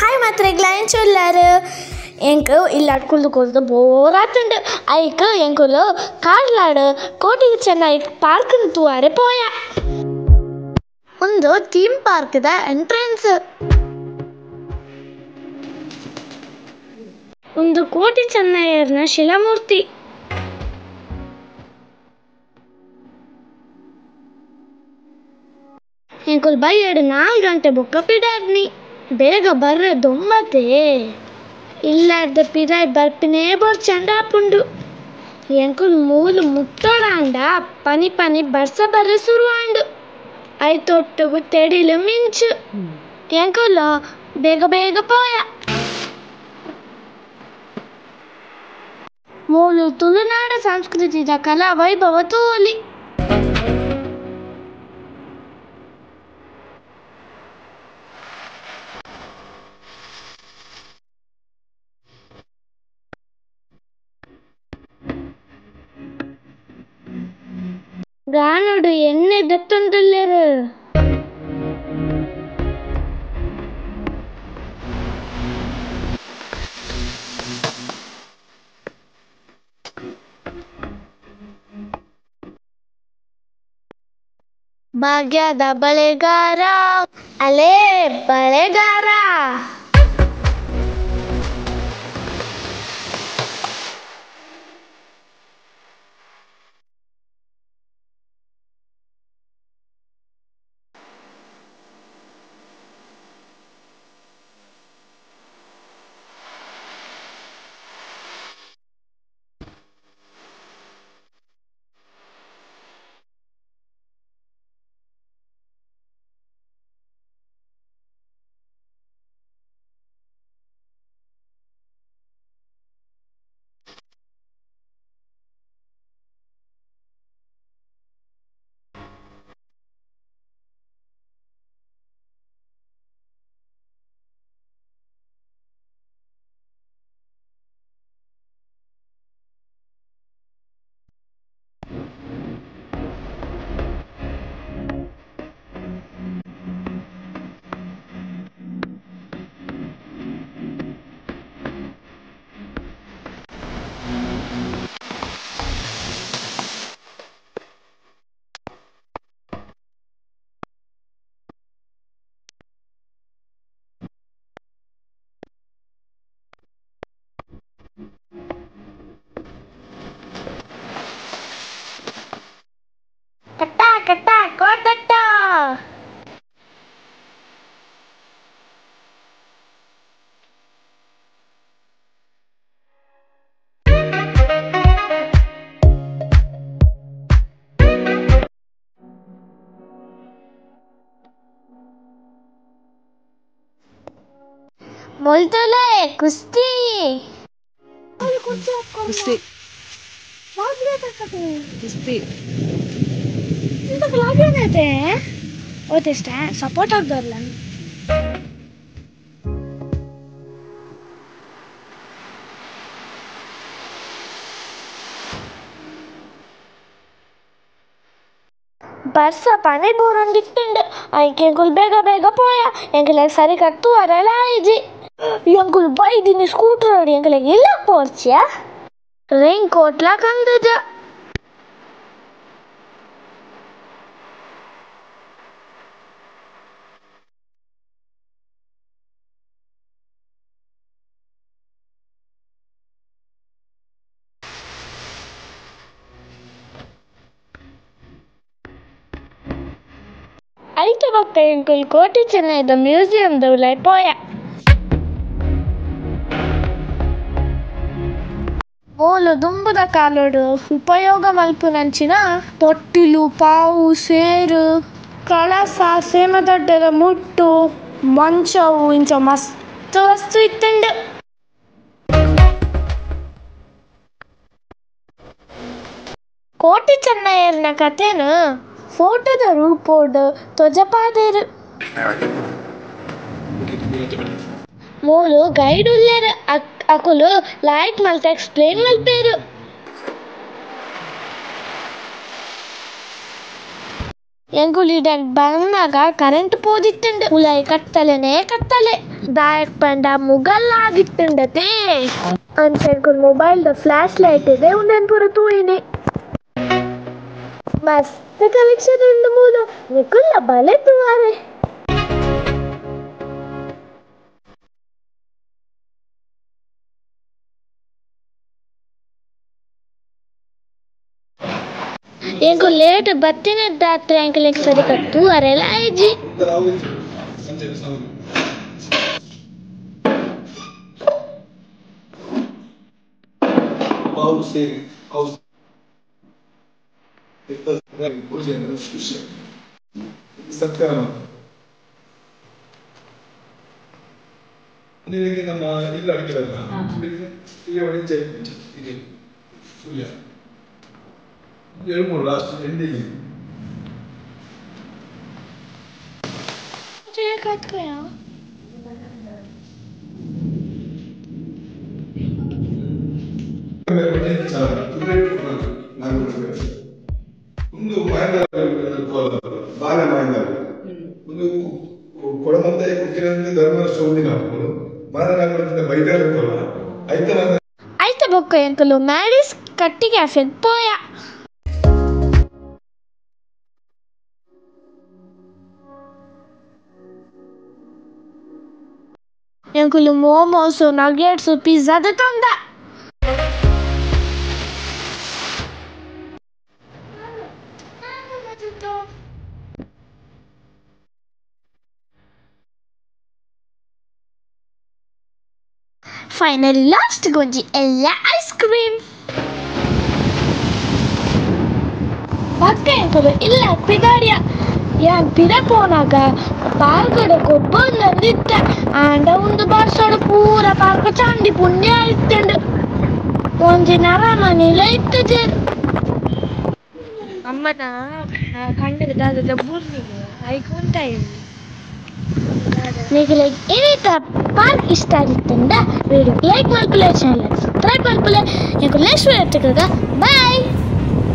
Hi മാത്രം ചൊല്ലാറ് എനിക്ക് ഇല്ലാടുക്കുള്ള ബോറാത്തുണ്ട് അയക്ക് എനിക്കൊരു കാറിലാട് കോട്ടിಗೆ ಚೆನ್ನೈ ಪಾರ್ಕ್ ತೂವಾರೆ ಪೋಯ ಒಂದು ಥೀಮ್ ಪಾರ್ಕ್ದ ಎಂಟ್ರೆನ್ಸ್ ಒಂದು ಕೋಟಿ ಚೆನ್ನೈಯರ್ನ ಶಿಲಾಮೂರ್ತಿ ఇంకొక బయట 4 గంటೆ బుక్క పిడార్ని ಬೇಗ ಬರ್ರೆ ದೊಮ್ಮತೆ ಇಲ್ಲಾರ್ದ ಪಿರಾಯ್ ಬರ್ಪಿನೇ ಚಂಡಾಪುಂಡು ಎಂಕುಲ್ ಮೂಲು ಮುಟ್ಟೋಡಾಂಡ ಪನಿ ಪನಿ ಬರ್ಸ ಬರ್ರೆ ಸುರುವಾಂಡು ಐ ತೊಟ್ಟುಗು ತೆಡಿಲು ಮಿಂಚು ಎಂಕುಲ್ ಬೇಗ ಬೇಗ ಪೋಯ ಮೂಲು ತುಳುನಾಡ ಸಂಸ್ಕೃತಿದ ಕಲಾ ವೈಭವ ತೋಲಿ ಗಾನೋಡು ಎಣ್ಣೆ ದತ್ತೊಂದುಲ್ಲೆರು ಭಾಗ್ಯದ ಬಳೆಗಾರ ಅಲೇ ಬಳೆಗಾರ ಕಟ್ಟ ಕಟ್ಟ ಕೋಟಟ್ಟ ಮೊಲ್ತಲೆ ಕುಸ್ತಿ ಕುಸ್ತಿ ಕುಸ್ತಿ ఇంతకు లాగేనైతే ఓతే సపోర్ట్ ಆಗ್ದಲ್ಲ ಬರ್ಸ ಪನಿ ಬೋರಂದಿತ್ತುಂಡು ಎಂಕುಲ್ ಬೇಗ ಬೇಗ ಪೋಯ ಎಂಕುಲೆ ಸರಿ ಕಟ್ಟು ಅರೆಲ್ಲ ಆಯ್ಜಿ ಎಂಕುಲ್ ಬೈದಿನಿ ಸ್ಕೂಟರ್ ಓಡಿ ಎಂಕುಲೆ ಇಲ್ಲ ಪೋರ್ಚಿಯ ರೈನ್ ಕೋಟ್ಲ ಕಂದಜ ಐತೆ ಭಕ್ತ ಎಂಕುಲ್ ಕೋಟಿ ಚೆನ್ನೈದ ಮ್ಯೂಸಿಯಂದ ಉಲೈ ಪೋಯ ಮೂಲು ದುಂಬುದ ಕಾಲೋಡು ಉಪಯೋಗ ಮಲ್ಪುನಂಚಿನ ತೊಟ್ಟಿಲು ಪಾವು ಸೇರು ಕಳಸ ಸೇಮದಡ್ಡದ ಮುಟ್ಟು ಮಂಚವು ಇಂಚ ಮಸ್ತ್ ವಸ್ತು ಇತ್ತಂಡು ಕೋಟಿ ಚೆನ್ನೈಯರ್ನ ಕಥೆನು ಫೋಟೋದ ರೂಪೋಡು ತೊಜಪಾದೇರು ಮೂಲು ಗೈಡ್ ಉಲ್ಲೆರು ಅಕುಲು ಲೈಕ್ ಮಲ್ತ ಎಕ್ಸ್ಪ್ಲೇನ್ ಮಲ್ಪೇರು ಎಂಕುಲು ಬಂದಾಗ ಕರೆಂಟ್ ಪೋದಿತ್ತುಂಡು ಉಲಾಯಿ ಕತ್ತಲೆನೇ ಕತ್ತಲೆ दायक पंडा मुगल ಆಗಿಟ್ಟುಂಡತೆ ಅಂಚೆಂಕುಲ್ ಮೊಬೈಲ್ ದ ಫ್ಲಾಶ್ ಲೈಟ್ ಇದೆ ಉಂದೆನ್ ಪೂರ ತೂಯಿನಿ ಮಸ್ತ್ ಕಲೆಕ್ಷನ್ ಉಂಡು ಮೂಲು ನಿಕುಲ್ಲ ಬಲೆ ತೂವಾರೆ ಎಂಕು ಲೇಟ್ ಬತ್ತಿನದ್ದಾತ್ರೆ ಎಂಕಲೆಗ್ ಸರಿ ಕತ್ತು ಅರೆಲ್ಲ ಐಜಿ ನಮ್ಮ ಇಲ್ಲ ಅಡಿಕೆಲ್ಲ ಎರಡು ಲಾಸ್ಟ್ ಎಂಡಿಗೆ ಒಂದು ಬಾಲ ಒಂದು ಕೊಡಮಂತ ಕುಕ್ಕಿನ ಧರ್ಮರಷ್ಟ ಒಂದಿನ ಮಾನನಾಗಲಿಂದ ಬೈದಾರ ಆಯ್ತ ಬೊಕ್ಕ ಎಂಕಲು ಮ್ಯಾಡಿಸ್ ಕಟ್ಟಿಗೆ ಅಫೆದ್ ಪೋಯ ಎಂಕುಲು ಮೋಮೋಸು ನಗೆಟ್ಸು ಪಿಜ್ಜಾದ ತಂದ ಫೈನಲಿ ಲಾಸ್ಟ್ ಗೊಂಜಿ ಎಲ್ಲ ಐಸ್ ಕ್ರೀಮ್ ಪಕ್ಕ ಎಂಕಲು ಇಲ್ಲ ಪಿದಾಡಿಯ ಯಾನ್ ಪಿರ ಪೋನಾಗ ಪಾರ್ಕಡೆ ಕೊಬ್ಬೊಂದಿತ್ತ ಆಂಡ ಒಂದು ಬಾರ್ಸೋಡು ಪೂರ ಪಾರ್ಕ ಚಾಂಡಿ ಪುಣ್ಯ ಇತ್ತಂಡು ಒಂಜಿ ನರಮನಿಲ ಇತ್ತು ಜೇರು ಅಮ್ಮನ ಕಂಡದ ದಾದ ಬೂರ್ನಿಗೆ ಐಕುಂಟಾಯಿ మీకు లైక్ ఏదైతే పార్క్ ఇష్ట ಆಗಿತ್ತಂದ వీడియో లైక్ ಮಾಡ್ಕೊಳ್ಳಿ ಚಾನೆಲ್ ಸಬ್ಸ್ಕ್ರೈಬ್ ಮಾಡ್ಕೊಳ್ಳಿ మీకు ನೆಕ್ಸ್ಟ್ ವೀಡಿಯೋ ಸಿಗೋಣ ಬೈ.